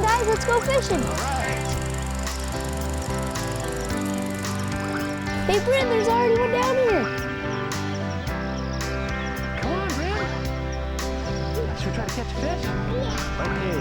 guys, let's go fishing. All right. Hey, Brent, there's already one down here. Come on, Brent. Should we try to catch a fish? Yeah. Okay.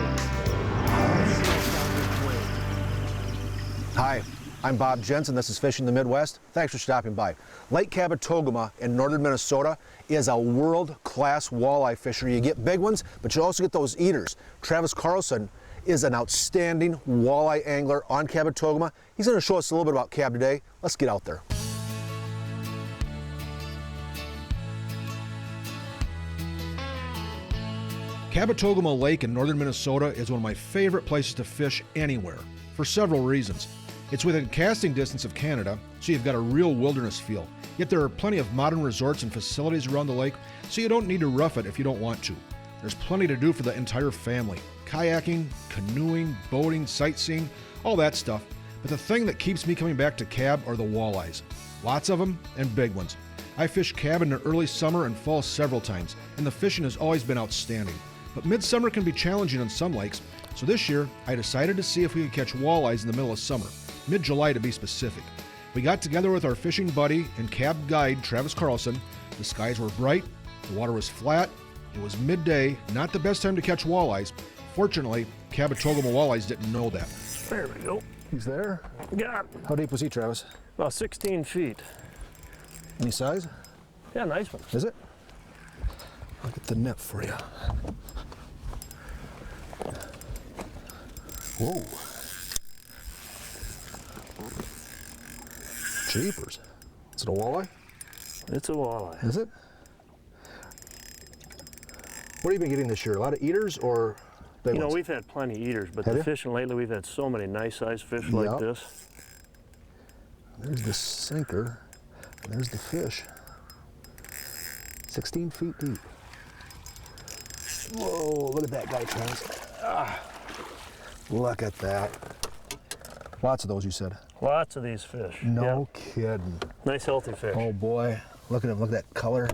Hi, I'm Bob Jensen. This is Fishing the Midwest. Thanks for stopping by. Lake Kabetogama in northern Minnesota is a world-class walleye fishery. You get big ones, but you also get those eaters. Travis Carlson is an outstanding walleye angler on Kabetogama. He's going to show us a little bit about Cab today. Let's get out there. Kabetogama Lake in northern Minnesota is one of my favorite places to fish anywhere, for several reasons. It's within casting distance of Canada, so you've got a real wilderness feel. Yet there are plenty of modern resorts and facilities around the lake, so you don't need to rough it if you don't want to. There's plenty to do for the entire family. Kayaking, canoeing, boating, sightseeing, all that stuff. But the thing that keeps me coming back to Cab are the walleyes. Lots of them, and big ones. I fished Cab in the early summer and fall several times, and the fishing has always been outstanding. But midsummer can be challenging on some lakes, so this year I decided to see if we could catch walleyes in the middle of summer, mid-July to be specific. We got together with our fishing buddy and Cab guide Travis Carlson. The skies were bright, the water was flat, it was midday, not the best time to catch walleyes. Fortunately, Kabetogama walleyes didn't know that. There we go. He's there? Got it. How deep was he, Travis? About 16 feet. Any size? Yeah, nice one. Is it? I'll get the net for you. Whoa. Jeepers. Is it a walleye? It's a walleye. Is it? What have you been getting this year? A lot of eaters or big You know, ones? we've had plenty of eaters, but Have the you? fishing lately, we've had so many nice sized fish like Yep. this. There's the sinker. And there's the fish. 16 feet deep. Whoa, look at that guy, Travis. Look at that. Lots of those, you said? Lots of these fish. No Yeah. kidding. Nice healthy fish. Oh boy, look at him, look at that color.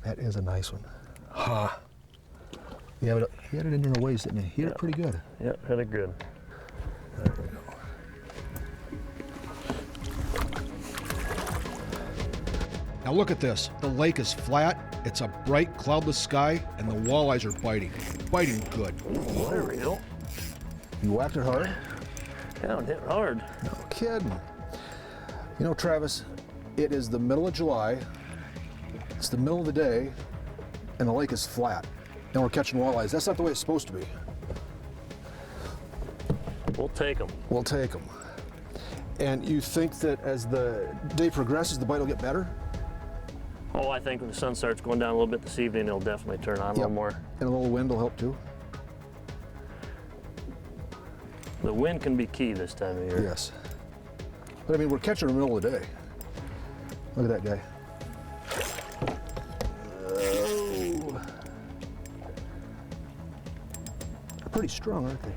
That is a nice one. Ha. He had it in there a ways, didn't he? He had it pretty good. Yep, had it good. There we go. Now look at this. The lake is flat, it's a bright cloudless sky, and the walleyes are biting. Biting good. There we go. You whacked it hard? Yeah, it hit hard. No kidding. You know, Travis, it is the middle of July, it's the middle of the day, and the lake is flat. And we're catching walleyes. That's not the way it's supposed to be. We'll take them. We'll take them. And you think that as the day progresses, the bite will get better? Oh, I think when the sun starts going down a little bit this evening, it'll definitely turn on a little more. And a little wind will help too? The wind can be key this time of year. Yes. But I mean, we're catching in the middle of the day. Look at that guy. Oh. They're pretty strong, aren't they?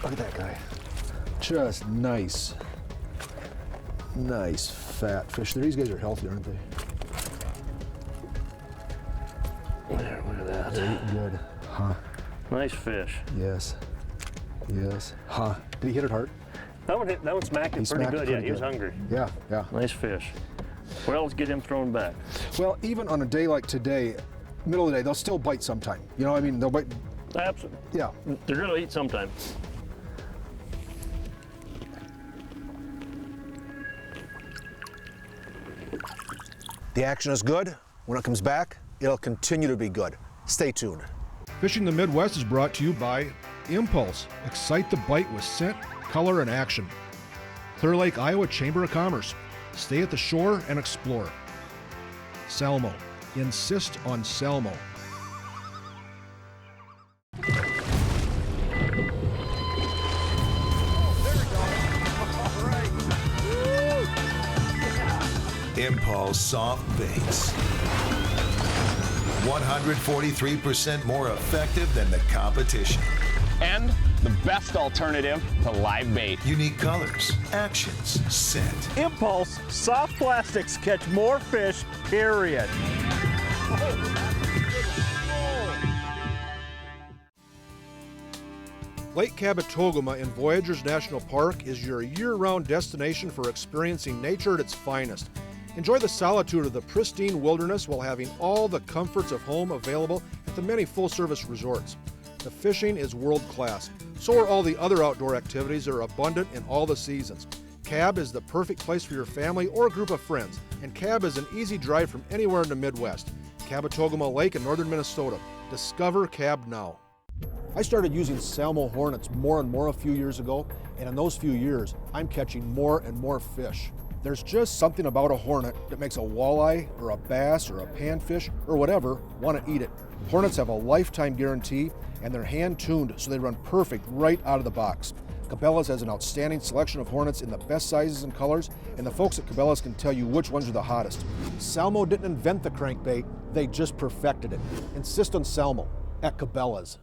Look at that guy. Just nice. Nice fat fish. These guys are healthy, aren't they? There, look at that. They're eating good. Huh. Nice fish. Yes. Yes. Huh. Did he hit it hard? That one smacked it pretty good. Yeah, he was hungry. Yeah, yeah. Nice fish. Well, let's get him thrown back. Well, even on a day like today, middle of the day, they'll still bite sometime. You know what I mean? They'll bite. Absolutely. Yeah. They're going to eat sometime. The action is good. When it comes back, it'll continue to be good. Stay tuned. Fishing the Midwest is brought to you by Impulse. Excite the bite with scent, color, and action. Clear Lake, Iowa Chamber of Commerce. Stay at the shore and explore. Salmo. Insist on Salmo. Impulse soft baits. 143% more effective than the competition. And the best alternative to live bait. Unique colors, actions, scent. Impulse soft plastics catch more fish, period. Lake Kabetogama in Voyageurs National Park is your year-round destination for experiencing nature at its finest. Enjoy the solitude of the pristine wilderness while having all the comforts of home available at the many full-service resorts. The fishing is world-class. So are all the other outdoor activities that are abundant in all the seasons. Cab is the perfect place for your family or group of friends, and Cab is an easy drive from anywhere in the Midwest. Kabetogama Lake in northern Minnesota. Discover Cab now. I started using Salmo Hornets more and more a few years ago, and in those few years, I'm catching more and more fish. There's just something about a hornet that makes a walleye or a bass or a panfish or whatever want to eat it. Hornets have a lifetime guarantee, and they're hand-tuned so they run perfect right out of the box. Cabela's has an outstanding selection of hornets in the best sizes and colors, and the folks at Cabela's can tell you which ones are the hottest. Salmo didn't invent the crankbait, they just perfected it. Insist on Salmo at Cabela's.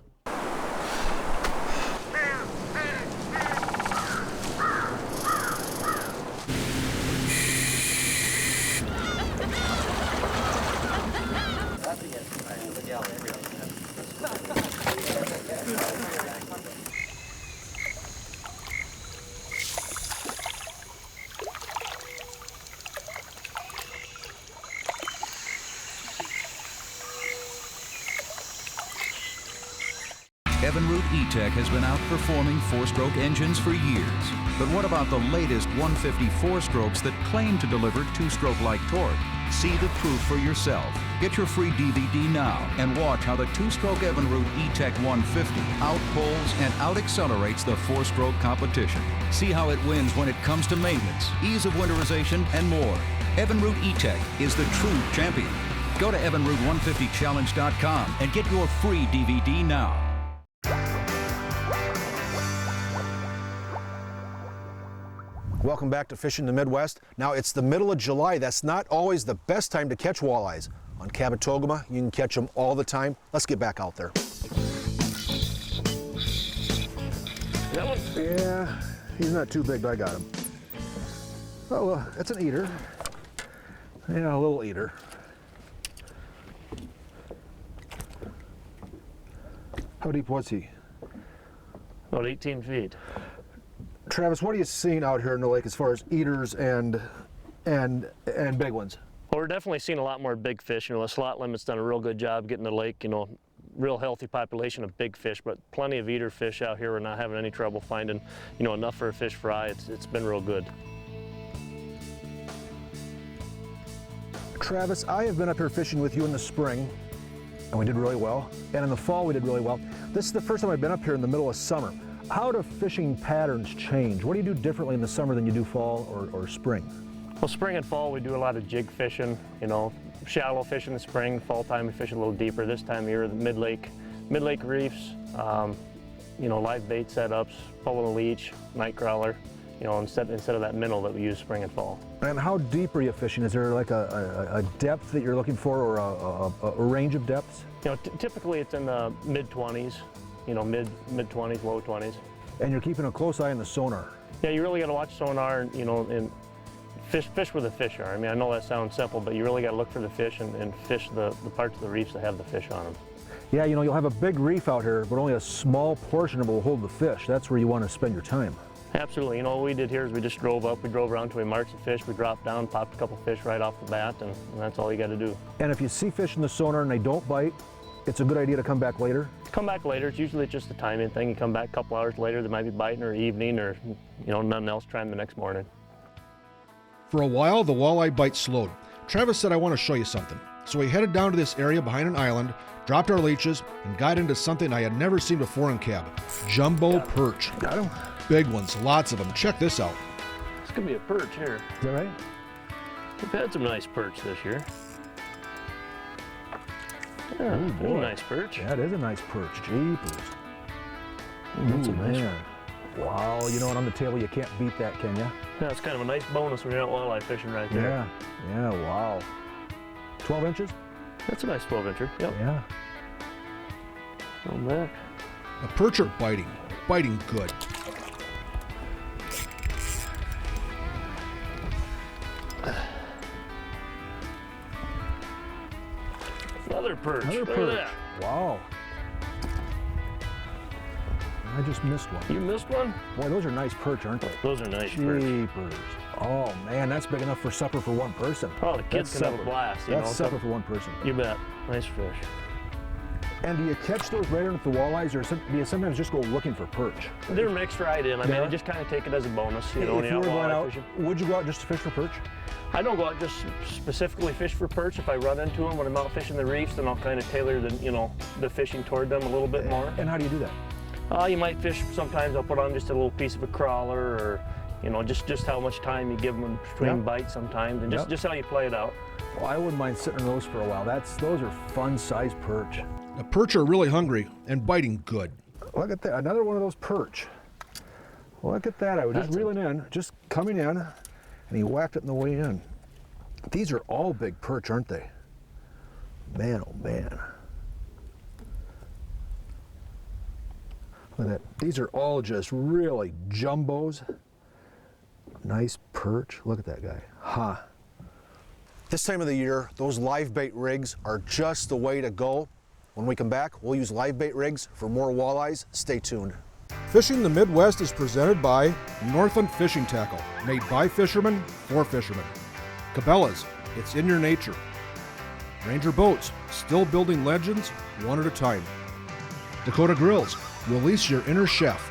Evinrude E-Tech has been outperforming four-stroke engines for years. But what about the latest 150 four-strokes that claim to deliver two-stroke-like torque? See the proof for yourself. Get your free DVD now and watch how the two-stroke Evinrude E-Tech 150 outpulls and out-accelerates the four-stroke competition. See how it wins when it comes to maintenance, ease of winterization, and more. Evinrude E-Tech is the true champion. Go to evinrude150challenge.com and get your free DVD now. Welcome back to Fishing the Midwest. Now it's the middle of July. That's not always the best time to catch walleyes. On Kabetogama, you can catch them all the time. Let's get back out there. Yeah, he's not too big, but I got him. Oh, well, that's an eater. Yeah, a little eater. How deep was he? About 18 feet. Travis, what are you seeing out here in the lake as far as eaters and big ones? Well, we're definitely seeing a lot more big fish. You know, the slot limit's done a real good job getting the lake, you know, real healthy population of big fish, but plenty of eater fish out here. We're not having any trouble finding, you know, enough for a fish fry. It's been real good. Travis, I have been up here fishing with you in the spring, and we did really well. And in the fall, we did really well. This is the first time I've been up here in the middle of summer. How do fishing patterns change? What do you do differently in the summer than you do fall or spring? Well, spring and fall, we do a lot of jig fishing, you know, shallow fish in the spring. Fall time, we fish a little deeper. This time of year, the mid-lake reefs, you know, live bait setups, pulling a leech, night crawler, you know, instead of that minnow that we use spring and fall. And how deep are you fishing? Is there like a depth that you're looking for, or a range of depths? You know, typically it's in the mid-20s. You know, mid-20s, low 20s. And you're keeping a close eye on the sonar. Yeah, you really got to watch sonar, you know, and fish where the fish are. I mean, I know that sounds simple, but you really got to look for the fish and fish the parts of the reefs that have the fish on them. Yeah, you know, you'll have a big reef out here, but only a small portion of it will hold the fish. That's where you want to spend your time. Absolutely. You know, what we did here is we just drove up, we drove around till we marked the fish, we dropped down, popped a couple fish right off the bat, and that's all you got to do. And if you see fish in the sonar and they don't bite, it's a good idea to come back later? Come back later. It's usually just a timing thing. You come back a couple hours later, they might be biting, or evening, or, you know, nothing else, try them the next morning. For a while, the walleye bite slowed. Travis said, I want to show you something. So we headed down to this area behind an island, dropped our leeches, and got into something I had never seen before in Cab. Jumbo perch. Got them? Big ones, lots of them. Check this out. This could be a perch here. Is that right? We've had some nice perch this year. Yeah, Ooh, there's a nice perch. That is a nice perch. Jeepers. That's a nice one. Wow, you know what, on the table, you can't beat that, can you? Yeah, it's kind of a nice bonus when you're out walleye fishing right there. Yeah, wow. 12 inches? That's a nice 12-incher, yep. Yeah. On back. The perch are biting good. Another perch. Another Look perch. at that. Wow. I just missed one. You missed one? Boy, those are nice perch, aren't they? Those are nice perch. Jeepers. Oh man, that's big enough for supper for one person. Oh, the kids can have a blast. That's supper for one person. You bet. Nice fish. And do you catch those right in with the walleyes, or do you sometimes just go looking for perch? They're mixed right in. I mean, I just kind of take it as a bonus, you know. If you were going out, fishing. would you go out just to fish for perch? I don't go out just specifically fish for perch. If I run into them when I'm out fishing the reefs, then I'll kind of tailor the, you know, the fishing toward them a little bit more. And how do you do that? You might fish, sometimes I'll put on just a little piece of a crawler, or, you know, just how much time you give them between bites sometimes, and just how you play it out. Well, I wouldn't mind sitting on those for a while. Those are fun-sized perch. The perch are really hungry and biting good. Look at that, another one of those perch. Look at that, I was just reeling in, just coming in, and he whacked it on the way in. These are all big perch, aren't they? Man, oh man. Look at that, these are all just really jumbos. Nice perch, look at that guy, huh? This time of the year, those live bait rigs are just the way to go. When we come back, we'll use live bait rigs for more walleyes. Stay tuned. Fishing the Midwest is presented by Northland Fishing Tackle, made by fishermen for fishermen. Cabela's, it's in your nature. Ranger Boats, still building legends one at a time. Dakota Grills, release your inner chef.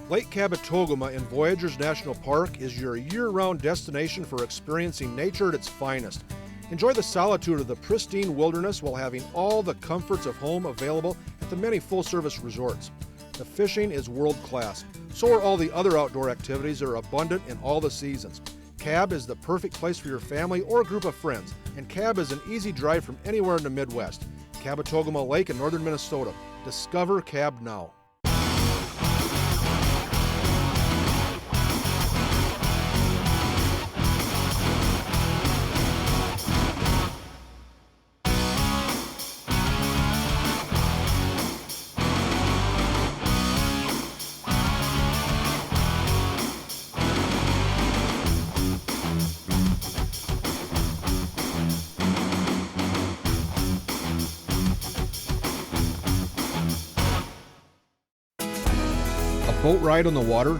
Lake Kabetogama in Voyageurs National Park is your year-round destination for experiencing nature at its finest. Enjoy the solitude of the pristine wilderness while having all the comforts of home available at the many full-service resorts. The fishing is world-class. So are all the other outdoor activities that are abundant in all the seasons. Cab is the perfect place for your family or group of friends, and Cab is an easy drive from anywhere in the Midwest. Kabetogama Lake in northern Minnesota. Discover Cab now. Boat ride on the water,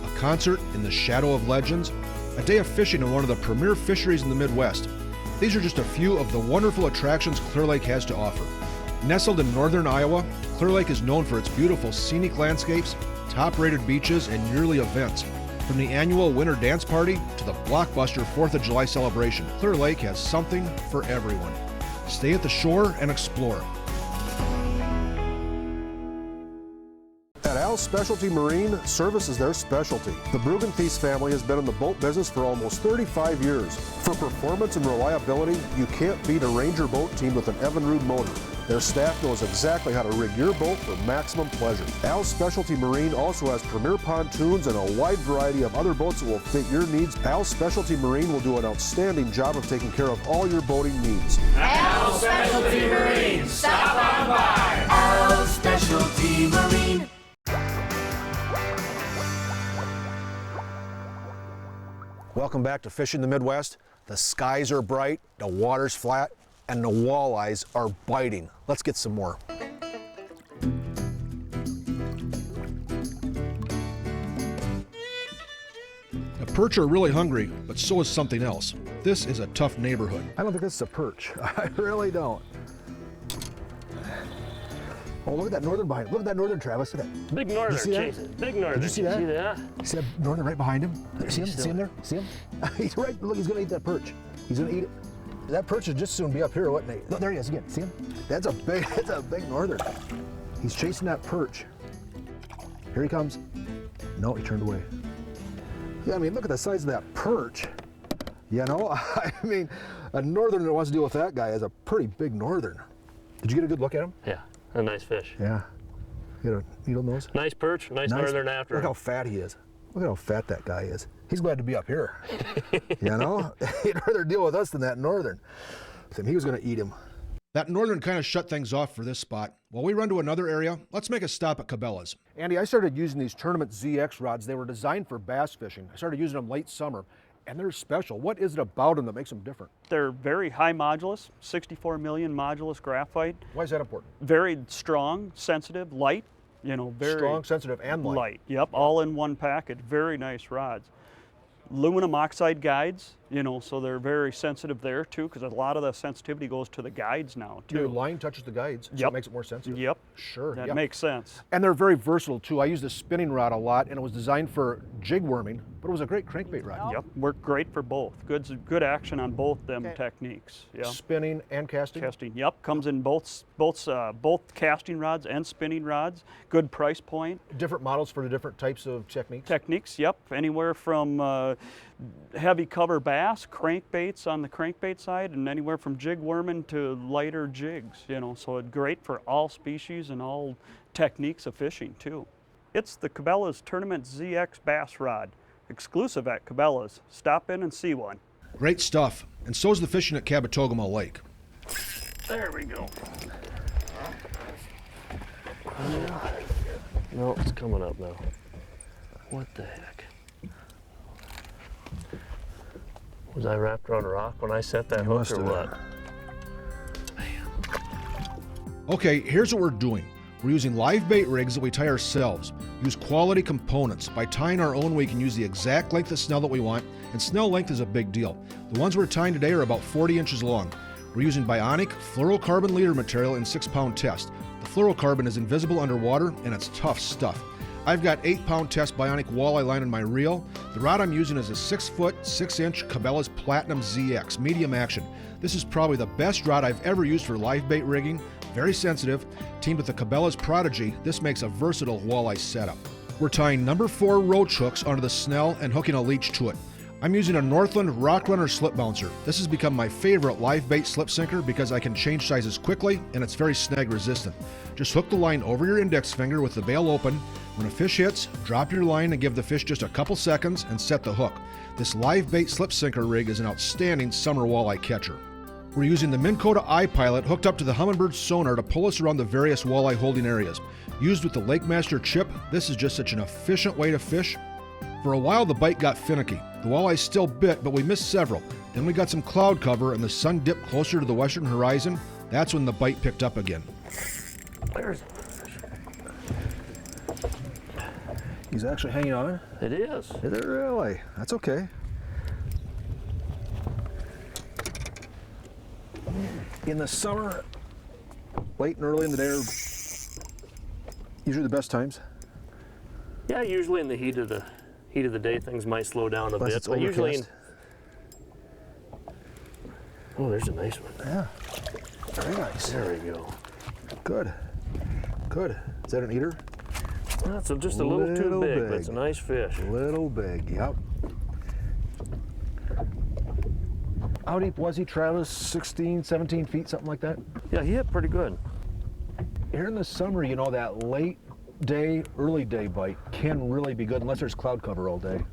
a concert in the shadow of legends, a day of fishing in one of the premier fisheries in the Midwest. These are just a few of the wonderful attractions Clear Lake has to offer. Nestled in northern Iowa, Clear Lake is known for its beautiful scenic landscapes, top-rated beaches, and yearly events. From the annual Winter Dance Party to the blockbuster 4th of July celebration, Clear Lake has something for everyone. Stay at the shore and explore. At Al's Specialty Marine, service is their specialty. The Bruggen-Thies family has been in the boat business for almost 35 years. For performance and reliability, you can't beat a Ranger boat team with an Evinrude motor. Their staff knows exactly how to rig your boat for maximum pleasure. Al's Specialty Marine also has premier pontoons and a wide variety of other boats that will fit your needs. Al's Specialty Marine will do an outstanding job of taking care of all your boating needs. Al's Specialty Marine, stop on by. Al's Specialty Marine. Welcome back to Fishing the Midwest. The skies are bright, the water's flat, and the walleyes are biting. Let's get some more. The perch are really hungry, but so is something else. This is a tough neighborhood. I don't think this is a perch. I really don't. Oh, look at that northern behind. Look at that northern, Travis. Look at that. Big northern, Jason. Big northern. Did you see that? See that? See that northern right behind him? See him? See him there? See him? He's right. Look, he's gonna eat that perch. He's gonna eat it. That perch would just soon be up here, wouldn't he? Look, there he is again. See him? That's a big northern. He's chasing that perch. Here he comes. No, he turned away. Yeah, I mean, look at the size of that perch. You know, I mean, a northern that wants to deal with that guy is a pretty big northern. Did you get a good look at him? Yeah. A nice fish. Yeah. You got a needle nose? Nice perch, nice northern after. Look how fat he is. Look at how fat that guy is. He's glad to be up here. You know? He'd rather deal with us than that northern. He was going to eat him. That northern kind of shut things off for this spot. While we run to another area, let's make a stop at Cabela's. Andy, I started using these Tournament ZX rods. They were designed for bass fishing. I started using them late summer. And they're special. What is it about them that makes them different? They're very high modulus, 64 million modulus graphite. Why is that important? Very strong, sensitive, light, you know, very strong, sensitive, and light. Yep, all in one package. Very nice rods. Aluminum oxide guides, you know, so they're very sensitive there too, because a lot of the sensitivity goes to the guides now too. Your line touches the guides, so Yep. it makes it more sensitive. Yep. Sure. That yep. makes sense. And they're very versatile too. I use the spinning rod a lot, and it was designed for jig worming, but it was a great crankbait rod. Yep, work great for both. Good action on both them techniques. Yeah. Spinning and casting? Casting, yep, comes in both casting rods and spinning rods. Good price point. Different models for the different types of techniques? Techniques, yep. Anywhere from heavy cover bass, crankbaits on the crankbait side, and anywhere from jig worming to lighter jigs, you know, so it's great for all species and all techniques of fishing too. It's the Cabela's Tournament ZX Bass Rod, exclusive at Cabela's. Stop in and see one. Great stuff. And so's the fishing at Kabetogama Lake. There we go. No, it's coming up now. What the heck? Was I wrapped around a rock when I set that hook or what? Okay, here's what we're doing. We're using live bait rigs that we tie ourselves. Use quality components. By tying our own, we can use the exact length of snell that we want, and snell length is a big deal. The ones we're tying today are about 40 inches long. We're using bionic fluorocarbon leader material in 6-pound test. The fluorocarbon is invisible underwater, and it's tough stuff. I've got 8-pound test bionic walleye line in my reel. The rod I'm using is a 6-foot, 6-inch Cabela's Platinum ZX, medium action. This is probably the best rod I've ever used for live bait rigging. Very sensitive. Teamed with the Cabela's Prodigy, this makes a versatile walleye setup. We're tying number 4 roach hooks onto the snell and hooking a leech to it. I'm using a Northland Rock Runner slip bouncer. This has become my favorite live bait slip sinker because I can change sizes quickly and it's very snag resistant. Just hook the line over your index finger with the bail open. When a fish hits, drop your line and give the fish just a couple seconds and set the hook. This live bait slip sinker rig is an outstanding summer walleye catcher. We're using the Minn Kota iPilot hooked up to the Humminbird sonar to pull us around the various walleye holding areas. Used with the Lake Master chip, this is just such an efficient way to fish. For a while the bite got finicky. The walleye still bit, but we missed several. Then we got some cloud cover and the sun dipped closer to the western horizon. That's when the bite picked up again. There's He's actually hanging on? It is. Is it really? That's okay. In the summer, late and early in the day are usually the best times. Yeah, usually in the heat of the day things might slow down a bit, but usually oh, there's a nice one. Yeah. Very nice. There we go. Good. Good. Is that an eater? That's just a little too big, but it's a nice fish. Little big, yep. How deep was he, Travis? 16, 17 feet, something like that? Yeah, he hit pretty good. Here in the summer, you know, that late day, early day bite can really be good unless there's cloud cover all day.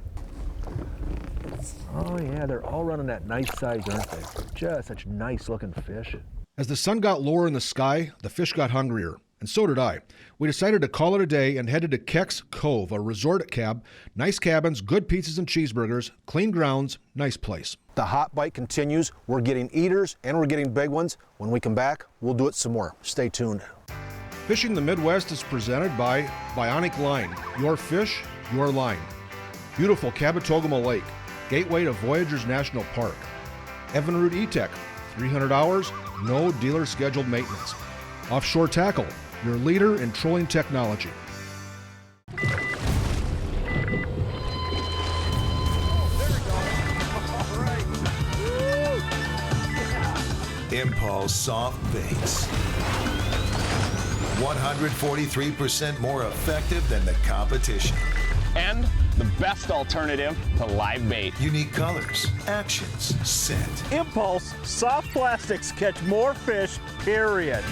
Oh yeah, they're all running that nice size, aren't they? Just such nice looking fish. As the sun got lower in the sky, the fish got hungrier, and so did I. We decided to call it a day and headed to Keck's Cove, a resort cab. Nice cabins, good pizzas and cheeseburgers, clean grounds, nice place. The hot bite continues. We're getting eaters and we're getting big ones. When we come back, we'll do it some more. Stay tuned. Fishing the Midwest is presented by Bionic Line. Your fish, your line. Beautiful Kabetogama Lake, gateway to Voyageurs National Park. Evinrude E-Tech, 300 hours, no dealer scheduled maintenance. Offshore Tackle, your leader in trolling technology. Impulse soft baits. 143% more effective than the competition. And the best alternative to live bait. Unique colors, actions, scent. Impulse soft plastics catch more fish, period.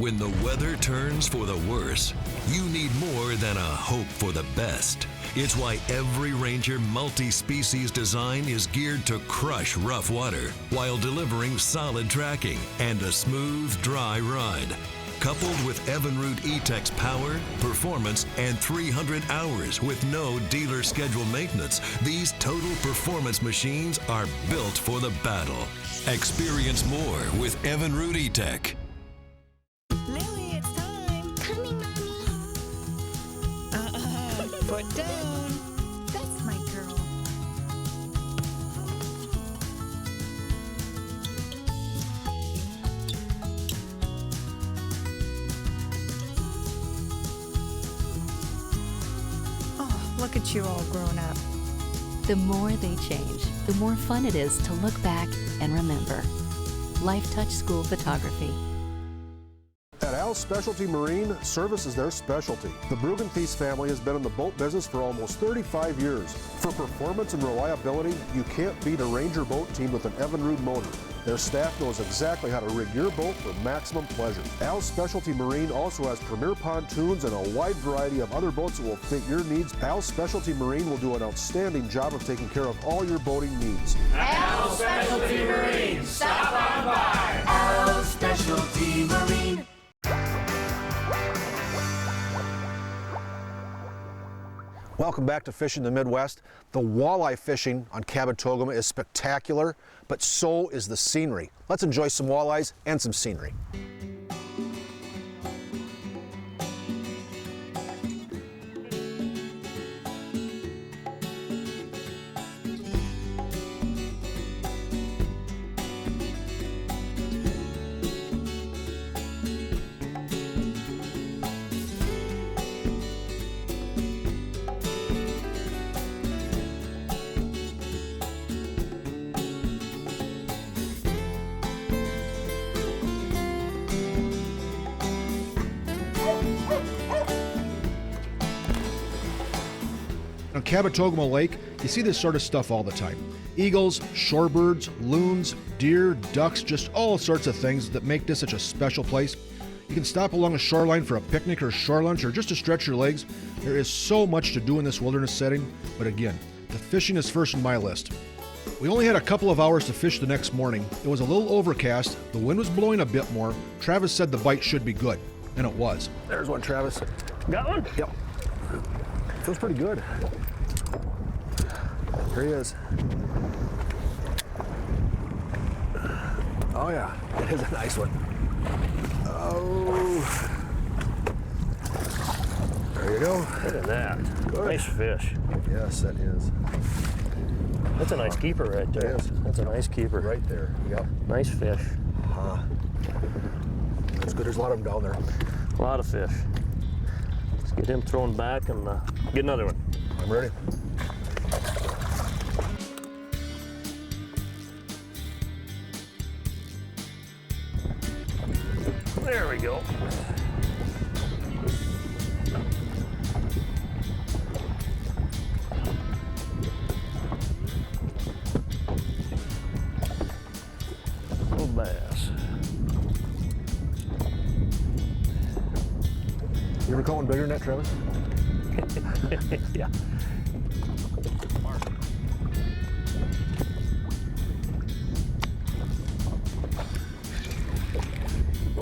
When the weather turns for the worse, you need more than a hope for the best. It's why every Ranger multi-species design is geared to crush rough water while delivering solid tracking and a smooth, dry ride. Coupled with Evinrude E-Tech's power, performance, and 300 hours with no dealer scheduled maintenance, these total performance machines are built for the battle. Experience more with Evinrude E-Tech. Lily, it's time. Coming, Mommy. Put down. That's my girl. Oh, look at you all grown up. The more they change, the more fun it is to look back and remember. Life Touch School Photography. At Al's Specialty Marine, service is their specialty. The Bruggen-Thies family has been in the boat business for almost 35 years. For performance and reliability, you can't beat a Ranger boat team with an Evinrude motor. Their staff knows exactly how to rig your boat for maximum pleasure. Al's Specialty Marine also has premier pontoons and a wide variety of other boats that will fit your needs. Al's Specialty Marine will do an outstanding job of taking care of all your boating needs. Al's Specialty Marine. Stop on by. Al's Specialty Marine. Welcome back to Fishing the Midwest. The walleye fishing on Kabetogama is spectacular, but so is the scenery. Let's enjoy some walleyes and some scenery. On Kabetogama Lake, you see this sort of stuff all the time. Eagles, shorebirds, loons, deer, ducks, just all sorts of things that make this such a special place. You can stop along a shoreline for a picnic or shore lunch or just to stretch your legs. There is so much to do in this wilderness setting, but again, the fishing is first on my list. We only had a couple of hours to fish the next morning. It was a little overcast, the wind was blowing a bit more. Travis said the bite should be good, and it was. There's one, Travis. Got one? Yep. Feels pretty good. Here he is. Oh yeah, it is a nice one. Oh. There you go. Look at that. Good. Nice fish. Yes, that is. That's a nice keeper right there. It is. That's a nice keeper. Right there. Yep. Nice fish. That's good. There's a lot of them down there. A lot of fish. Let's get him thrown back and get another one. I'm ready. There we go. Little bass. You ever caught one bigger than that, Travis? Yeah.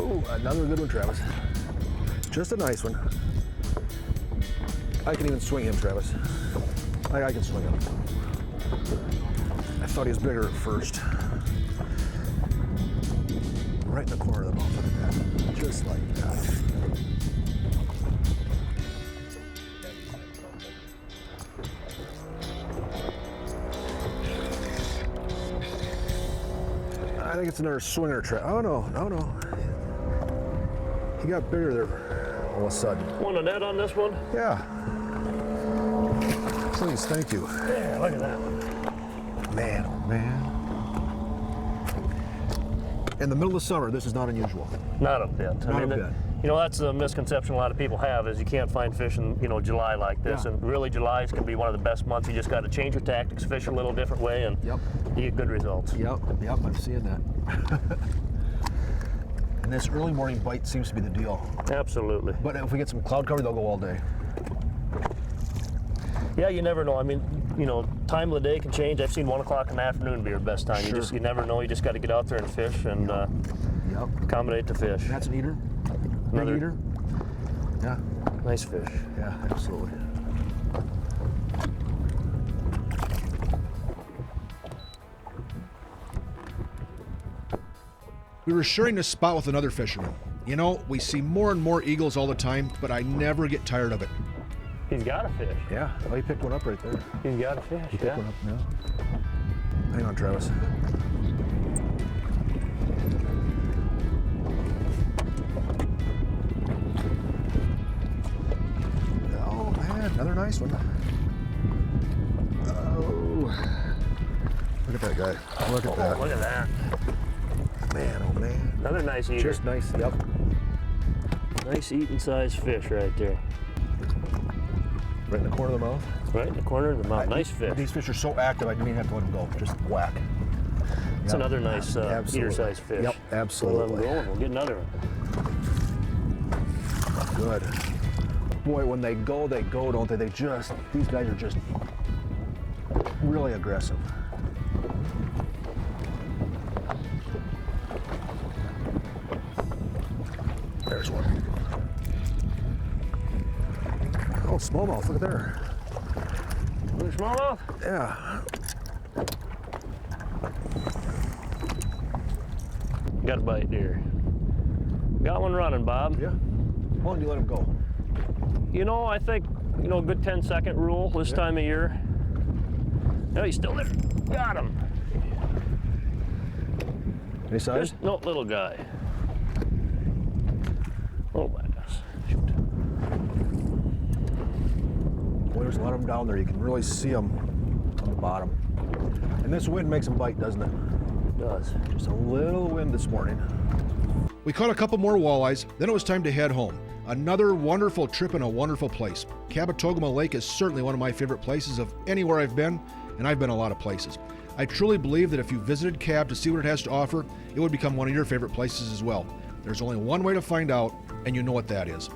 Oh, another good one, Travis. Just a nice one. I can even swing him, Travis. I can swing him. I thought he was bigger at first. Right in the corner of the mouth, look at that. Just like that. I think it's another swinger trap. Oh no, no. He got bigger there all of a sudden. Want a net on this one? Yeah. Please, thank you. Yeah, look at that. Man, oh man. In the middle of summer, this is not unusual. Not a bit. Not a bit. You know, that's a misconception a lot of people have is you can't find fish in, July like this. Yeah. And really, July's can be one of the best months. You just got to change your tactics, fish a little different way, and Yep. you get good results. Yep, I'm seeing that. And this early morning bite seems to be the deal. Absolutely. But if we get some cloud cover, they'll go all day. Yeah, you never know. I mean, you know, time of the day can change. I've seen 1 o'clock in the afternoon be your best time. Sure. You never know. You just got to get out there and fish and accommodate the fish. That's an eater. Another Big eater. Yeah. Nice fish. Yeah, absolutely. We were sharing this spot with another fisherman. You know, we see more and more eagles all the time, but I never get tired of it. He's got a fish. Yeah, well, he picked one up right there. He's got a fish, He picked one up, yeah. Hang on, Travis. Oh, man, another nice one. Oh, look at that guy. Look at that. Look at that. Man, oh, man. Another nice eater. Just nice, yep. Nice eating size fish right there. Right in the corner of the mouth? Right in the corner of the mouth. Nice fish. These fish are so active, I didn't even have to let them go. Just whack. It's another nice eater-sized fish. Yep, absolutely. We'll let them go and we'll get another one. Good. Boy, when they go, don't they? These guys are just really aggressive. There's one. Oh, smallmouth, look at there. Another smallmouth? Yeah. Got a bite there. Got one running, Bob. Yeah. How long do you let him go? You know, I think, you know, a good 10-second rule this time of year. No, he's still there. Got him. Any size? No, little guy. Oh my gosh. Shoot. Boy, there's a lot of them down there. You can really see them on the bottom. And this wind makes them bite, doesn't it? It does. Just a little wind this morning. We caught a couple more walleyes, then it was time to head home. Another wonderful trip in a wonderful place. Kabetogama Lake is certainly one of my favorite places of anywhere I've been, and I've been a lot of places. I truly believe that if you visited Cab to see what it has to offer, it would become one of your favorite places as well. There's only one way to find out, and you know what that is.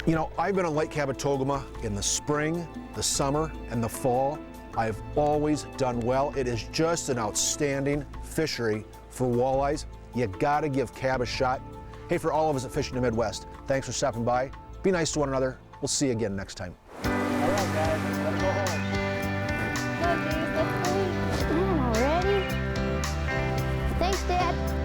You know, I've been on Lake Kabetogama in the spring, the summer, and the fall. I've always done well. It is just an outstanding fishery for walleyes. You gotta give Cab a shot. Hey, for all of us at Fishing the Midwest, thanks for stopping by. Be nice to one another. We'll see you again next time. All right, guys, let's go home. Come on, already? Thanks, Dad.